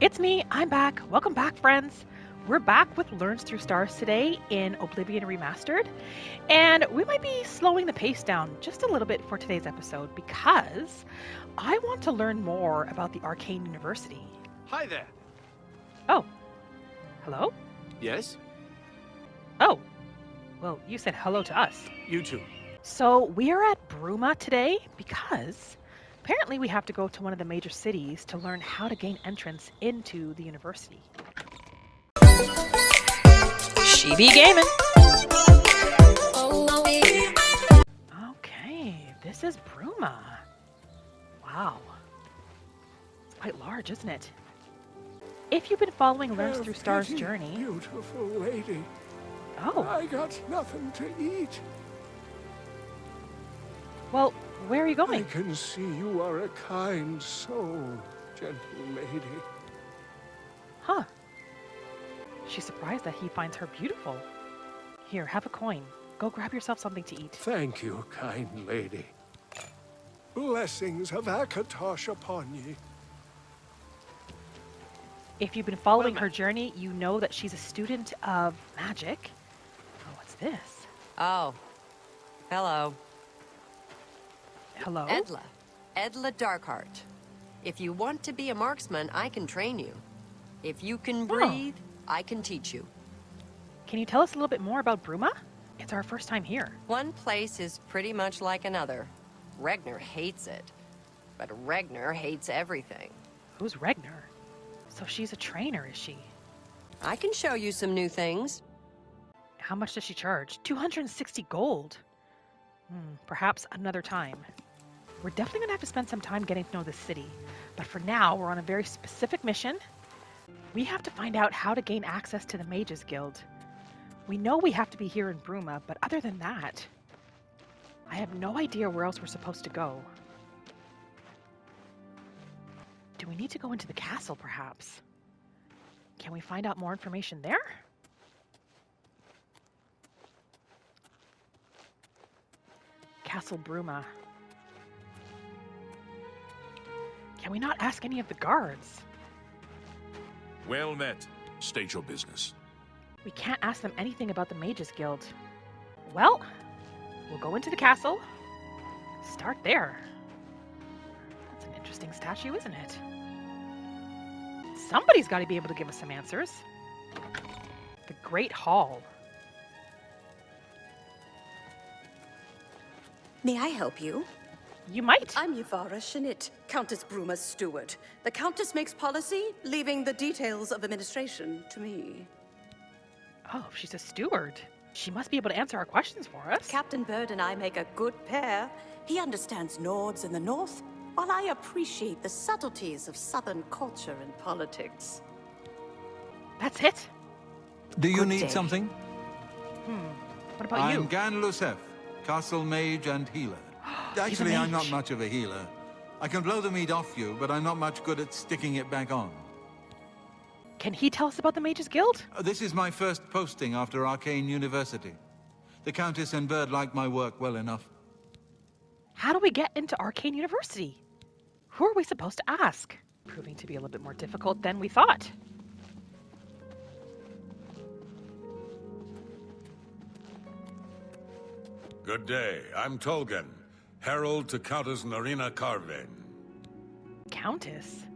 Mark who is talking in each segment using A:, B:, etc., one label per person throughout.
A: It's me, I'm back. Welcome back, friends. We're back with Learns Through Stars today in Oblivion Remastered, and we might be slowing the pace down just a little bit for today's episode because I want to learn more about the Arcane University.
B: Hi there.
A: Oh, hello?
B: Yes?
A: Oh, well, you said hello to us.
B: You too.
A: So we are at Bruma today because apparently we have to go to one of the major cities to learn how to gain entrance into the university. She be gaming. Okay, this is Bruma. Wow. It's quite large, isn't it? If you've been following Learns Through Stars' journey...
C: Beautiful lady.
A: Oh.
C: I got nothing to eat.
A: Well, where are you going?
C: I can see you are a kind soul, gentle lady.
A: Huh. She's surprised that he finds her beautiful. Here, have a coin. Go grab yourself something to eat.
C: Thank you, kind lady. Blessings of Akatosh upon ye.
A: If you've been following her journey, you know that she's a student of magic. Oh, what's this?
D: Oh. Hello.
A: Hello?
D: Edla Darkheart. If you want to be a marksman, I can train you. If you can breathe, I can teach you.
A: Can you tell us a little bit more about Bruma? It's our first time here.
D: One place is pretty much like another. Regner hates it. But Regner hates everything.
A: Who's Regner? So she's a trainer, is she?
D: I can show you some new things.
A: How much does she charge? 260 gold. Perhaps another time. We're definitely going to have to spend some time getting to know this city. But for now, we're on a very specific mission. We have to find out how to gain access to the Mages Guild. We know we have to be here in Bruma, but other than that, I have no idea where else we're supposed to go. Do we need to go into the castle, perhaps? Can we find out more information there? Castle Bruma. Can we not ask any of the guards?
E: Well met. State your business.
A: We can't ask them anything about the Mages Guild. Well, we'll go into the castle. Start there. That's an interesting statue, isn't it? Somebody's got to be able to give us some answers. The Great Hall.
F: May I help you?
A: You might.
F: I'm Yvara Shinit, Countess Bruma's steward. The Countess makes policy, leaving the details of administration to me.
A: Oh, she's a steward. She must be able to answer our questions for us.
F: Captain Bird and I make a good pair. He understands Nords in the north, while I appreciate the subtleties of southern culture and politics.
A: That's it.
G: Do you
F: Good
G: need
F: day.
G: something?
A: What about
G: I'm
A: you?
G: Gan Lusef, Castle Mage and Healer. Actually, I'm not
A: mage.
G: much of a healer. I can blow the meat off you, but I'm not much good at sticking it back on.
A: Can he tell us about the Mages Guild?
G: This is my first posting after Arcane University. The Countess and Bird like my work well enough.
A: How do we get into Arcane University? Who are we supposed to ask? Proving to be a little bit more difficult than we thought.
E: Good day. I'm Tolgan, herald to Countess Narina Carven.
A: Countess?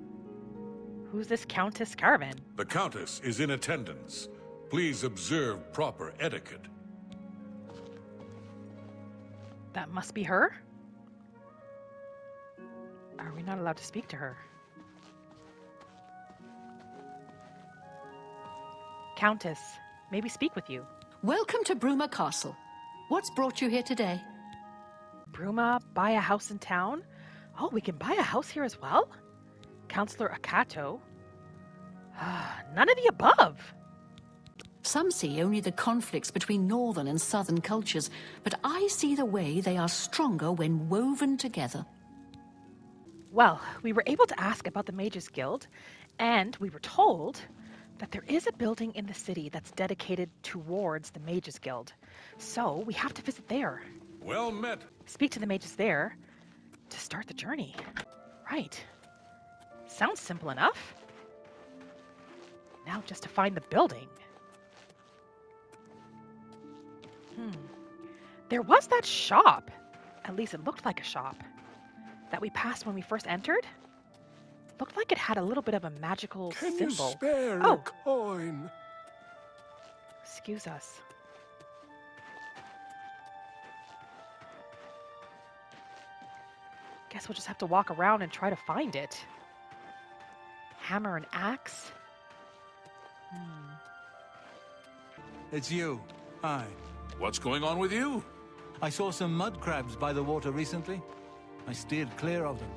A: Who's this Countess Carven?
E: The Countess is in attendance. Please observe proper etiquette.
A: That must be her? Are we not allowed to speak to her? Countess, may we speak with you?
H: Welcome to Bruma Castle. What's brought you here today?
A: Bruma, buy a house in town? Oh, we can buy a house here as well? Counselor Akato? None of the above.
H: Some see only the conflicts between northern and southern cultures, but I see the way they are stronger when woven together.
A: Well, we were able to ask about the Mages Guild, and we were told that there is a building in the city that's dedicated towards the Mages Guild. So we have to visit there.
E: Well met.
A: Speak to the mages there to start the journey. Right. Sounds simple enough. Now just to find the building. There was that shop. At least it looked like a shop. That we passed when we first entered. Looked like it had a little bit of a magical
C: Can
A: symbol.
C: you spare
A: Oh.
C: a coin?
A: Excuse us. Guess we'll just have to walk around and try to find it. Hammer and axe?
G: It's you. Hi.
E: What's going on with you?
G: I saw some mud crabs by the water recently. I steered clear of them.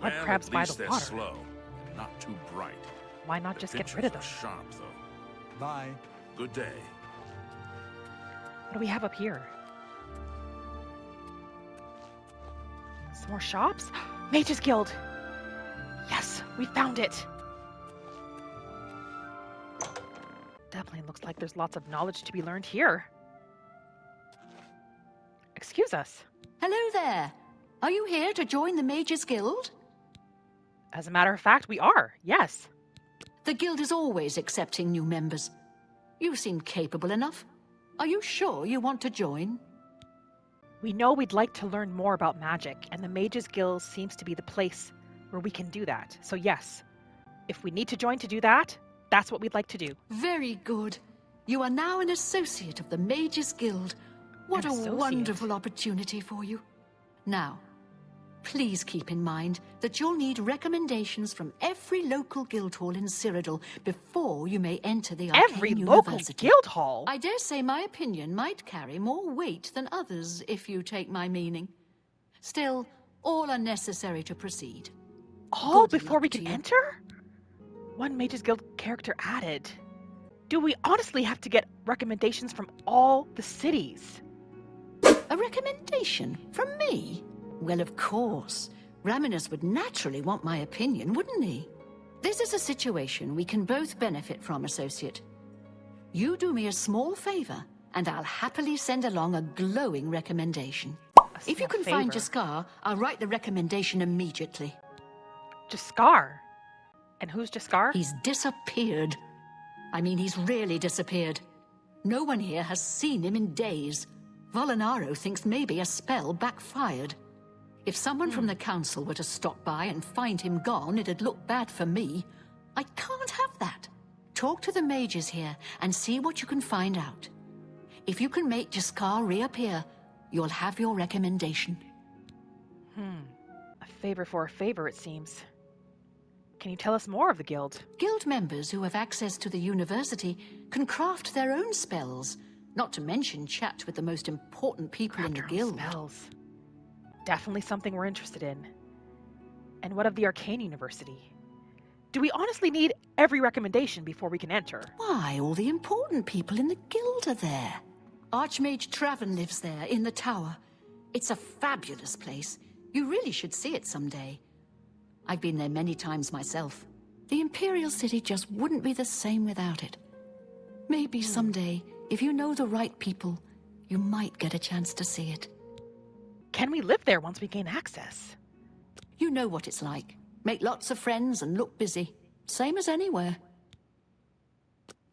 A: Mud crabs
E: at
A: by
E: least
A: the
E: they're
A: water.
E: slow, and not too bright.
A: Why not
E: The
A: just get
E: pinchers
A: rid of them?
E: are sharp, though.
G: Bye.
E: Good day.
A: What do we have up here? Some more shops? Mage's Guild! Yes, we found it! Definitely looks like there's lots of knowledge to be learned here. Excuse us.
H: Hello there. Are you here to join the Mages Guild?
A: As a matter of fact, we are, yes.
H: The Guild is always accepting new members. You seem capable enough. Are you sure you want to join?
A: We know we'd like to learn more about magic, and the Mages Guild seems to be the place where we can do that. So yes, if we need to join to do that, that's what we'd like to do.
H: Very good. You are now an associate of the Mages Guild. What
A: An
H: a
A: associate?
H: wonderful opportunity for you. Now, please keep in mind that you'll need recommendations from every local guild hall in Cyrodiil before you may enter the Arcane
A: Every local
H: University.
A: guild hall?
H: I dare say my opinion might carry more weight than others, if you take my meaning. Still, all are necessary to proceed.
A: All
H: Good
A: before we
H: luck to
A: can
H: you.
A: enter? One Mages Guild character added. Do we honestly have to get recommendations from all the cities?
H: A recommendation from me? Well, of course. Raminus would naturally want my opinion, wouldn't he? This is a situation we can both benefit from, associate. You do me a small favor, and I'll happily send along a glowing recommendation. If you
A: small
H: can find
A: favor.
H: Jaskar, I'll write the recommendation immediately.
A: Jaskar. And who's Jaskar?
H: He's disappeared. I mean, he's really disappeared. No one here has seen him in days. Volinaro thinks maybe a spell backfired. If someone from the council were to stop by and find him gone, it'd look bad for me. I can't have that. Talk to the mages here and see what you can find out. If you can make Jaskar reappear, you'll have your recommendation.
A: A favor for a favor, it seems. Can you tell us more of the guild?
H: Guild members who have access to the university can craft their own spells, not to mention chat with the most important people in the
A: Craft our own
H: guild.
A: spells. Definitely something we're interested in. And what of the Arcane University? Do we honestly need every recommendation before we can enter?
H: Why, all the important people in the guild are there. Archmage Traven lives there, in the tower. It's a fabulous place. You really should see it someday. I've been there many times myself. The Imperial City just wouldn't be the same without it. Maybe someday, if you know the right people, you might get a chance to see it.
A: Can we live there once we gain access?
H: You know what it's like. Make lots of friends and look busy. Same as anywhere.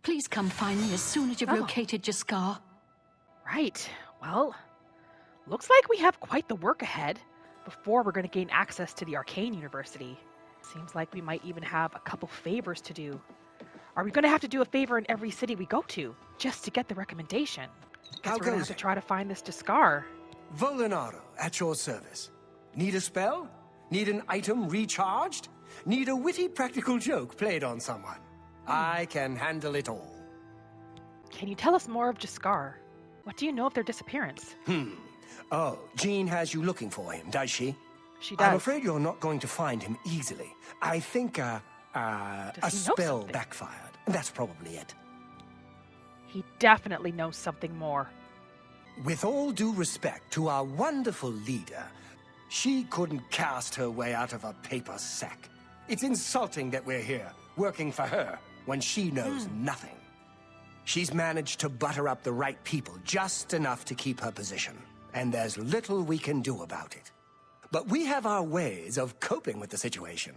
H: Please come find me as soon as you've
A: Oh.
H: located Jaskar.
A: Right. Well, looks like we have quite the work ahead before we're going to gain access to the Arcane University. Seems like we might even have a couple favors to do. Are we going to have to do a favor in every city we go to just to get the recommendation? Guess
B: How
A: we're going to
B: goes
A: have to
B: it?
A: try to find this Jaskar.
B: Volinaro, at your service. Need a spell? Need an item recharged? Need a witty practical joke played on someone? I can handle it all.
A: Can you tell us more of Jaskar? What do you know of their disappearance?
B: Oh, Jean has you looking for him, does she?
A: She does.
B: I'm afraid you're not going to find him easily. I think, a
A: he know
B: spell
A: something?
B: backfired. That's probably it.
A: He definitely knows something more.
B: With all due respect to our wonderful leader, she couldn't cast her way out of a paper sack. It's insulting that we're here, working for her, when she knows nothing. She's managed to butter up the right people just enough to keep her position, and there's little we can do about it. But we have our ways of coping with the situation.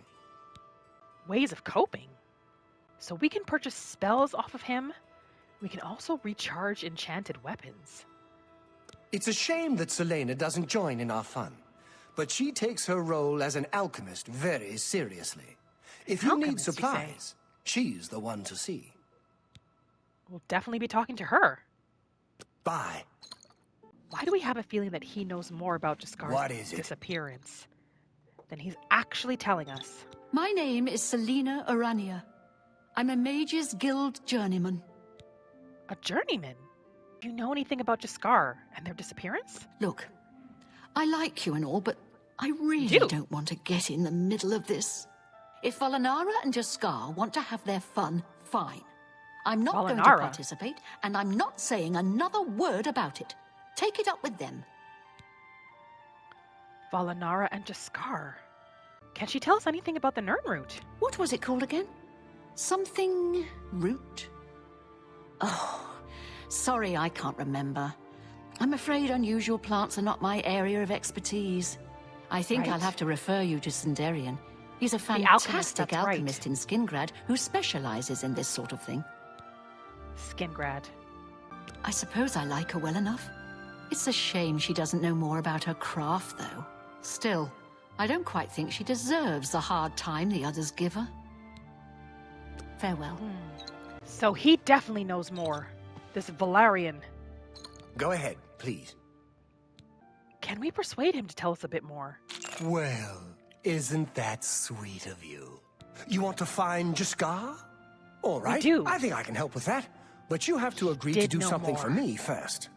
A: Ways of coping. So we can purchase spells off of him. We can also recharge enchanted weapons.
B: It's a shame that Selena doesn't join in our fun, but she takes her role as an alchemist very seriously. If you need
A: Alchemist, you say?
B: supplies, she's the one to see.
A: We'll definitely be talking to her.
B: Bye.
A: Why do we have a feeling that he knows more about
B: What
A: Jaskar's
B: is it?
A: disappearance than he's actually telling us?
H: My name is Selena Arania. I'm a Mages Guild journeyman.
A: A journeyman? Do you know anything about Jaskar and their disappearance?
H: Look, I like you and all, but I really
A: You do?
H: don't want to get in the middle of this. If Volanara and Jaskar want to have their fun, fine. I'm not going to
A: Volanara?
H: participate, and I'm not saying another word about it. Take it up with them.
A: Volanara and Jaskar. Can she tell us anything about the Nern route?
H: What was it called again? Something root? Oh, sorry, I can't remember. I'm afraid unusual plants are not my area of expertise. I think
A: Right.
H: I'll have to refer you to Sundarian. He's a
A: alchemist,
H: fantastic
A: that's right.
H: alchemist in Skingrad who specializes in this sort of thing.
A: Skingrad.
H: I suppose I like her well enough. It's a shame she doesn't know more about her craft, though. Still, I don't quite think she deserves the hard time the others give her. Farewell.
A: So he definitely knows more. This Valarian.
B: Go ahead, please.
A: Can we persuade him to tell us a bit more?
B: Well, isn't that sweet of you? You want to find Jaskar? All right,
A: do.
B: I think I can help with that. But you have to agree to
A: Did
B: do
A: know
B: something for
A: more.
B: me first.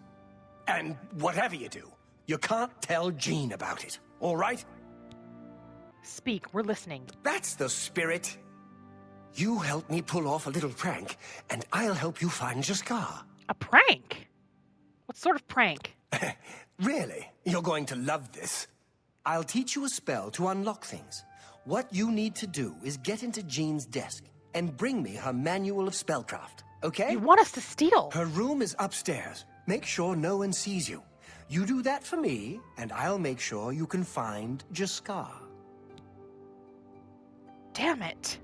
B: And whatever you do, you can't tell Jean about it, all right?
A: Speak, we're listening.
B: That's the spirit. You help me pull off a little prank, and I'll help you find Jaskar.
A: A prank? What sort of prank?
B: Really? You're going to love this. I'll teach you a spell to unlock things. What you need to do is get into Jean's desk and bring me her manual of spellcraft, okay?
A: You want us to steal?
B: Her room is upstairs. Make sure no one sees you. You do that for me, and I'll make sure you can find Jaskar.
A: Damn it.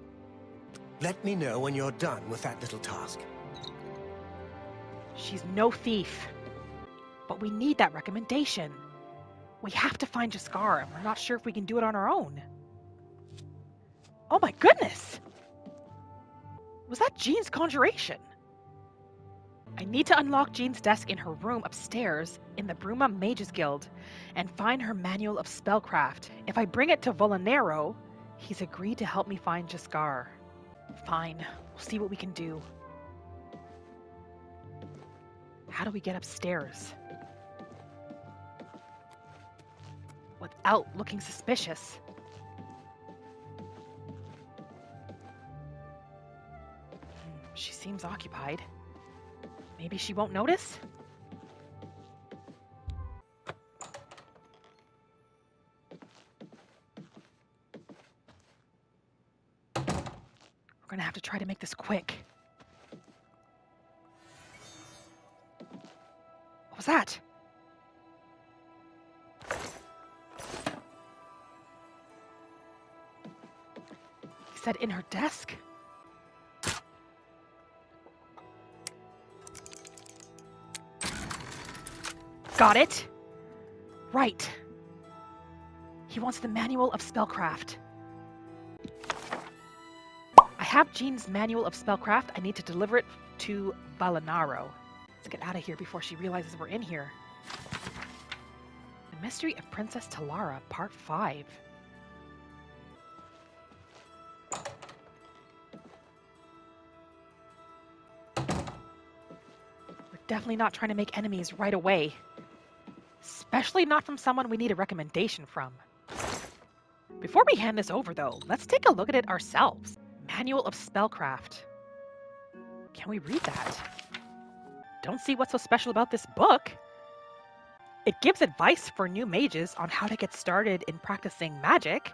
B: Let me know when you're done with that little task.
A: She's no thief. But we need that recommendation. We have to find Jaskar, and we're not sure if we can do it on our own. Oh my goodness! Was that Jean's conjuration? I need to unlock Jean's desk in her room upstairs in the Bruma Mages Guild and find her manual of spellcraft. If I bring it to Volanero, he's agreed to help me find Jaskar. Fine, we'll see what we can do. How do we get upstairs? Without looking suspicious. She seems occupied. Maybe she won't notice? We're gonna have to try to make this quick. What was that? He said in her desk? Got it. Right. He wants the manual of spellcraft. I have Jean's manual of spellcraft. I need to deliver it to Valinaro. Let's get out of here before she realizes we're in here. The Mystery of Princess Talara, Part 5. We're definitely not trying to make enemies right away. Especially not from someone we need a recommendation from. Before we hand this over, though, let's take a look at it ourselves. Manual of Spellcraft. Can we read that? Don't see what's so special about this book. It gives advice for new mages on how to get started in practicing magic,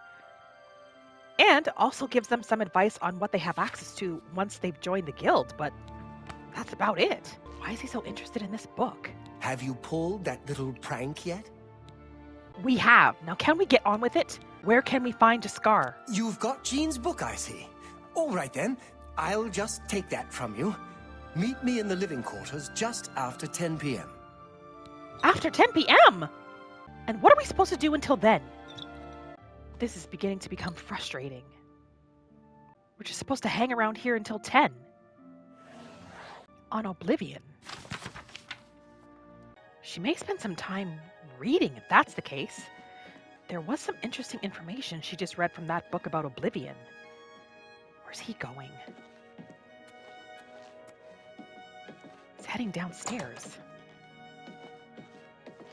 A: and also gives them some advice on what they have access to once they've joined the guild, but that's about it. Why is he so interested in this book?
B: Have you pulled that little prank yet?
A: We have. Now can we get on with it? Where can we find Jaskar?
B: You've got Jean's book, I see. All right then, I'll just take that from you. Meet me in the living quarters just after 10 p.m.
A: After 10 p.m.? And what are we supposed to do until then? This is beginning to become frustrating. We're just supposed to hang around here until 10. On Oblivion. She may spend some time reading if that's the case. There was some interesting information she just read from that book about Oblivion. Where's he going? He's heading downstairs.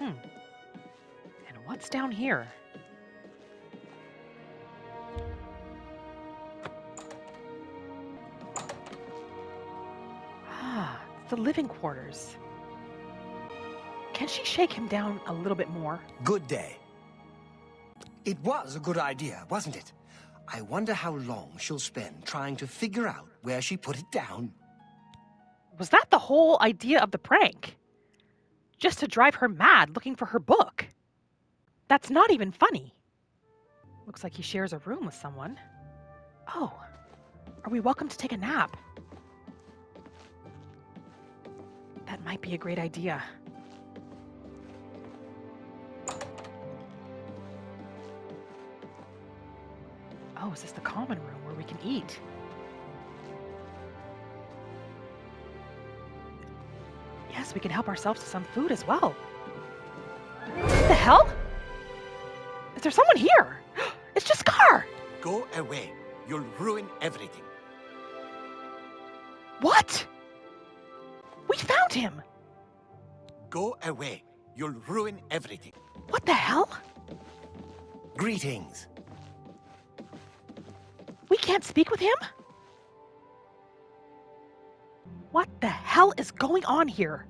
A: And what's down here? Ah, it's the living quarters. Can she shake him down a little bit more?
B: Good day. It was a good idea, wasn't it? I wonder how long she'll spend trying to figure out where she put it down.
A: Was that the whole idea of the prank? Just to drive her mad looking for her book? That's not even funny. Looks like he shares a room with someone. Oh, are we welcome to take a nap? That might be a great idea. Oh, is this the common room where we can eat? Yes, we can help ourselves to some food as well. What the hell? Is there someone here? It's just Scar!
I: Go away. You'll ruin everything.
A: What? We found him!
I: Go away. You'll ruin everything.
A: What the hell?
B: Greetings.
A: We can't speak with him? What the hell is going on here?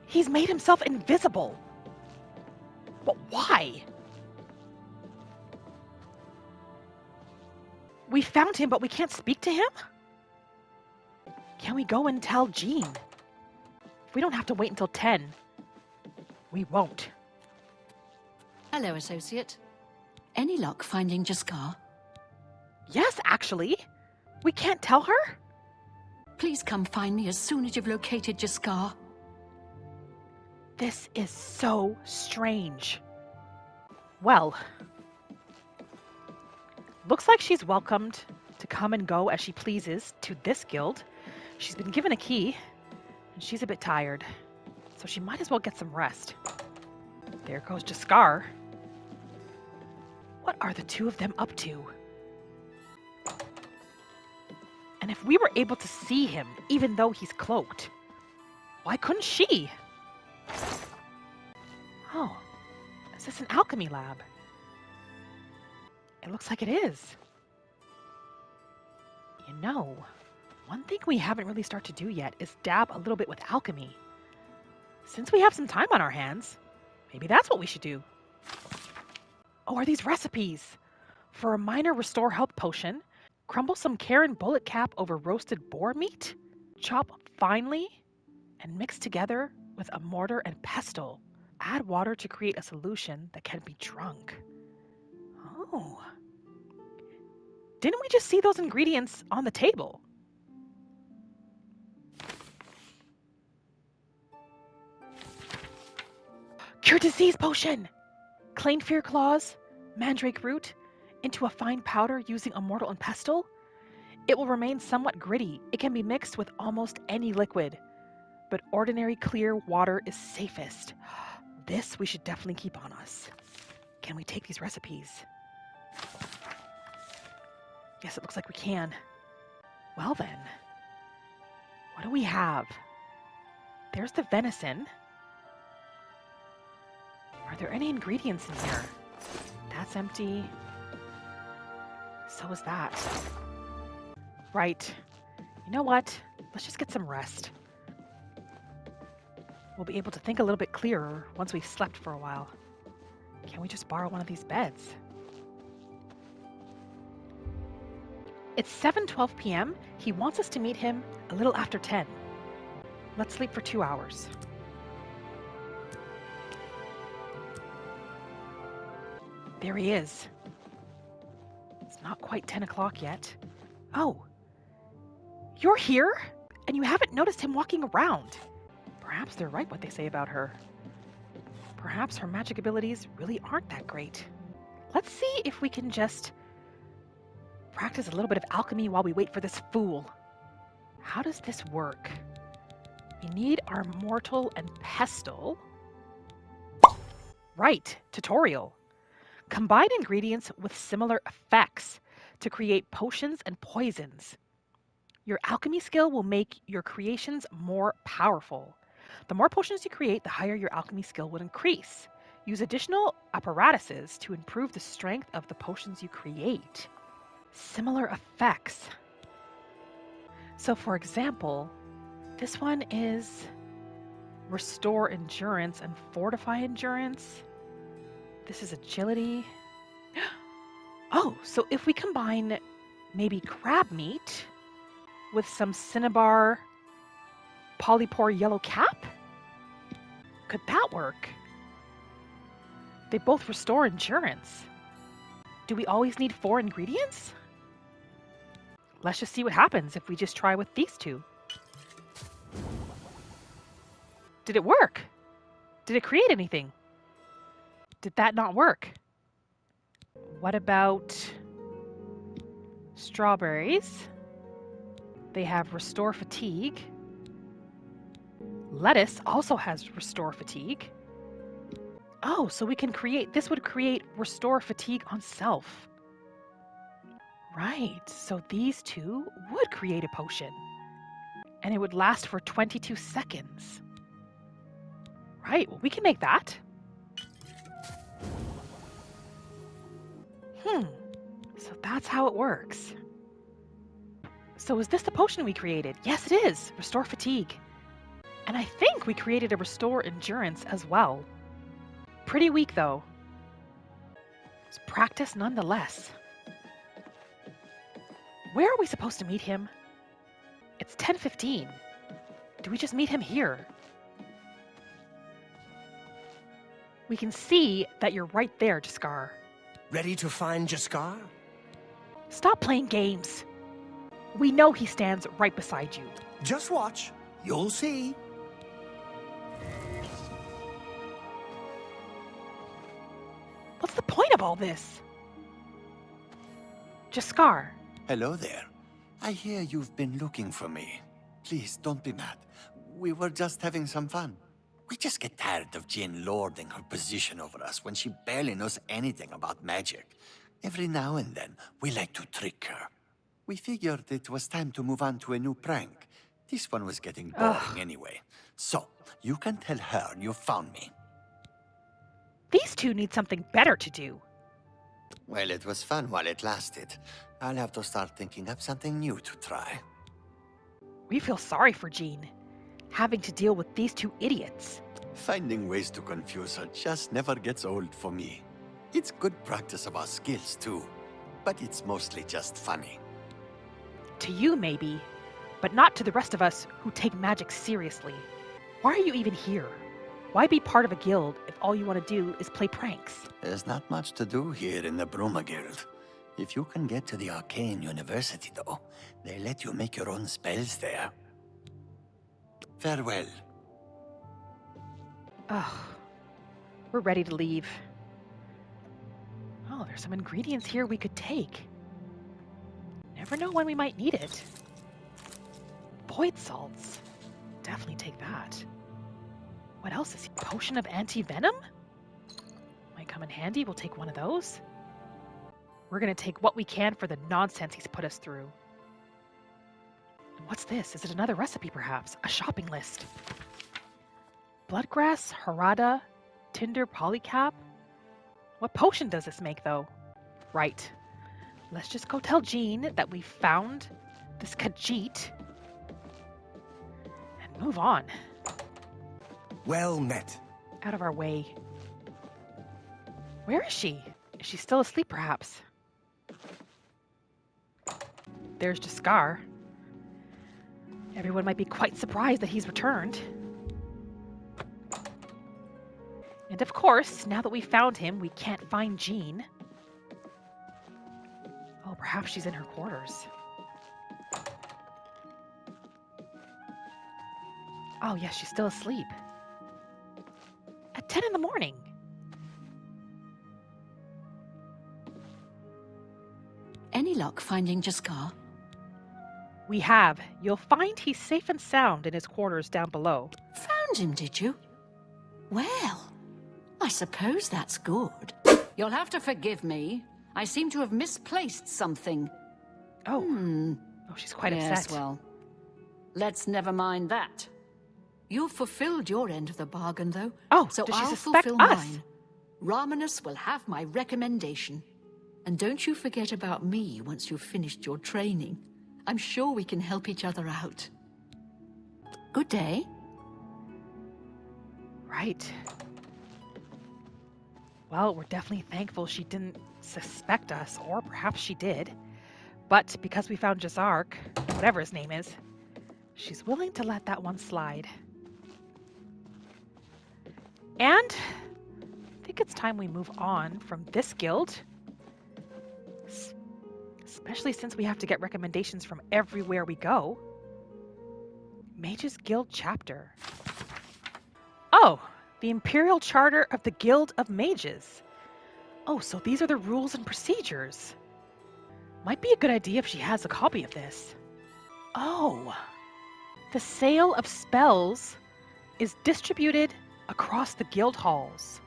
A: He's made himself invisible. But why? We found him, but we can't speak to him? Can we go and tell Jean? If we don't have to wait until 10, we won't.
H: Hello, associate. Any luck finding Jaskar?
A: Yes, actually. We can't tell her?
H: Please come find me as soon as you've located Jaskar.
A: This is so strange. Well, looks like she's welcomed to come and go as she pleases to this guild. She's been given a key, and she's a bit tired, so she might as well get some rest. There goes Jaskar. What are the two of them up to? And if we were able to see him, even though he's cloaked, why couldn't she? Oh, is this an alchemy lab? It looks like it is. You know, one thing we haven't really started to do yet is dab a little bit with alchemy. Since we have some time on our hands, maybe that's what we should do. Oh, are these recipes? For a minor restore health potion, crumble some Karen bullet cap over roasted boar meat, chop finely, and mix together with a mortar and pestle. Add water to create a solution that can be drunk. Oh. Didn't we just see those ingredients on the table? Cure disease potion! Clane fear claws, mandrake root, into a fine powder using a mortar and pestle. It will remain somewhat gritty. It can be mixed with almost any liquid, but ordinary clear water is safest. This we should definitely keep on us. Can we take these recipes? Yes, it looks like we can. Well then, what do we have? There's the venison. Are there any ingredients in here? That's empty. So is that. Right. You know what? Let's just get some rest. We'll be able to think a little bit clearer once we've slept for a while. Can we just borrow one of these beds? It's 7:12 p.m. He wants us to meet him a little after 10. Let's sleep for 2 hours. There he is. It's not quite 10 o'clock yet. Oh, You're here? And you haven't noticed him walking around. Perhaps they're right what they say about her. Perhaps her magic abilities really aren't that great. Let's see if we can just practice a little bit of alchemy while we wait for this fool. How does this work? We need our mortal and pestle. Right, tutorial. Combine ingredients with similar effects to create potions and poisons. Your alchemy skill will make your creations more powerful. The more potions you create, the higher your alchemy skill would increase. Use additional apparatuses to improve the strength of the potions you create. Similar effects. So for example, this one is restore endurance and fortify endurance. This is agility. Oh, so if we combine maybe crab meat with some cinnabar polypore yellow cap, could that work? They both restore endurance. Do we always need 4 ingredients? Let's just see what happens if we just try with these 2. Did it work? Did it create anything? Did that not work? What about strawberries? They have restore fatigue. Lettuce also has restore fatigue. Oh, so we can create, this would create restore fatigue on self. Right, so these 2 would create a potion. And it would last for 22 seconds. Right, well, we can make that. So that's how it works. So is this the potion we created? Yes, it is. Restore fatigue. And I think we created a restore endurance as well. Pretty weak, though. It's practice nonetheless. Where are we supposed to meet him? It's 10:15. Do we just meet him here? We can see that you're right there, Jaskar.
B: Ready to find Jaskar?
A: Stop playing games. We know he stands right beside you.
B: Just watch. You'll see.
A: What's the point of all this? Jaskar.
I: Hello there. I hear you've been looking for me. Please, don't be mad. We were just having some fun. We just get tired of Jane lording her position over us when she barely knows anything about magic. Every now and then, we like to trick her. We figured it was time to move on to a new prank. This one was getting boring anyway. So, you can tell her you found me.
A: These 2 need something better to do.
I: Well, it was fun while it lasted. I'll have to start thinking up something new to try.
A: We feel sorry for Jean, having to deal with these 2 idiots.
I: Finding ways to confuse her just never gets old for me. It's good practice of our skills, too. But it's mostly just funny.
A: To you, maybe, but not to the rest of us who take magic seriously. Why are you even here? Why be part of a guild if all you want to do is play pranks?
I: There's not much to do here in the Bruma Guild. If you can get to the Arcane University, though, they let you make your own spells there. Farewell.
A: Ugh. We're ready to leave. Oh, there's some ingredients here we could take. Never know when we might need it. Void salts. Definitely take that. What else is he? Potion of anti-venom? Might come in handy. We'll take one of those. We're going to take what we can for the nonsense he's put us through. And what's this? Is it another recipe, perhaps? A shopping list. Bloodgrass, Harada, Tinder, Polycap. What potion does this make, though? Right. Let's just go tell Jean that we found this Khajiit and move on.
B: Well met.
A: Out of our way. Where is she? Is she still asleep, perhaps? There's Jaskar. Everyone might be quite surprised that he's returned. And of course, now that we found him, we can't find Jean. Oh, perhaps she's in her quarters. Oh, yes, she's still asleep. At 10 in the morning.
H: Any luck finding Jaskar?
A: We have. You'll find he's safe and sound in his quarters down below.
H: Found him, did you? Well, I suppose that's good. You'll have to forgive me. I seem to have misplaced something.
A: Oh. Oh, she's quite
H: Yes,
A: upset.
H: well, let's never mind that. You've fulfilled your end of the bargain, though.
A: Oh,
H: so
A: does she
H: I'll
A: suspect
H: fulfill
A: us?
H: mine. Romanus will have my recommendation. And don't you forget about me once you've finished your training. I'm sure we can help each other out. Good day.
A: Right. Well, we're definitely thankful she didn't suspect us, or perhaps she did. But because we found Jazark, whatever his name is, she's willing to let that one slide. And I think it's time we move on from this guild. Especially since we have to get recommendations from everywhere we go. Mages Guild Chapter. Oh, the Imperial Charter of the Guild of Mages. Oh, so these are the rules and procedures. Might be a good idea if she has a copy of this. Oh, the sale of spells is distributed across the guild halls.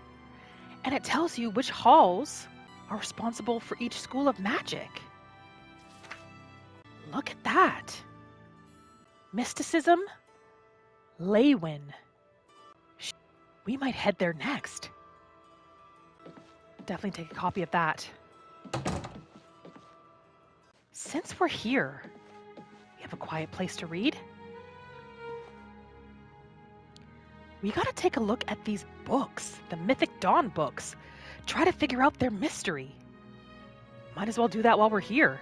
A: And it tells you which halls are responsible for each school of magic. Look at that. Mysticism, Leywin. We might head there next. Definitely take a copy of that. Since we're here, we have a quiet place to read. We gotta take a look at these books, the Mythic Dawn books. Try to figure out their mystery. Might as well do that while we're here.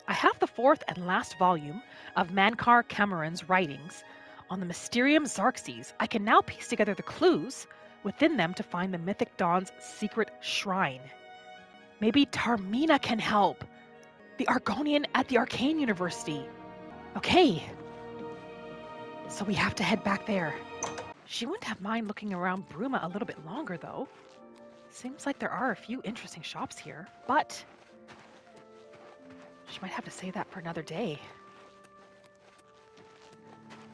A: I have the fourth and last volume of Mankar Cameron's writings on the Mysterium Xarxes. I can now piece together the clues within them to find the Mythic Dawn's secret shrine. Maybe Tarmina can help. The Argonian at the Arcane University. Okay. So we have to head back there. She wouldn't have mind looking around Bruma a little bit longer, though. Seems like there are a few interesting shops here, but she might have to save that for another day.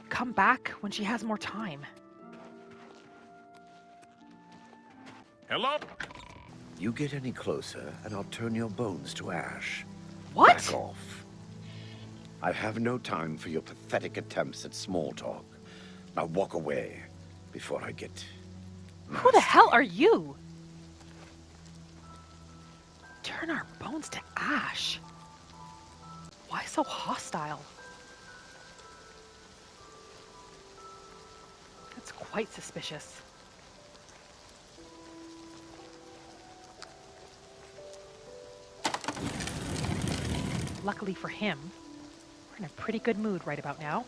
A: Come back when she has more time.
J: Hello? You get any closer, and I'll turn your bones to ash.
A: What?
J: Back off. I have no time for your pathetic attempts at small talk. Now walk away before I get...
A: Who the hell are you? Turn our bones to ash. Why so hostile? That's quite suspicious. Luckily for him, we're in a pretty good mood right about now.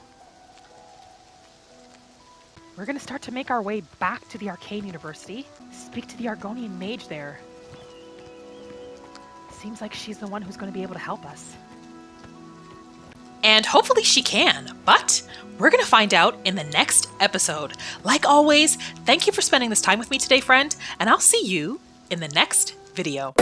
A: We're going to start to make our way back to the Arcane University, speak to the Argonian mage there. Seems like she's the one who's going to be able to help us.
K: And hopefully she can, but we're going to find out in the next episode. Like always, thank you for spending this time with me today, friend, and I'll see you in the next video.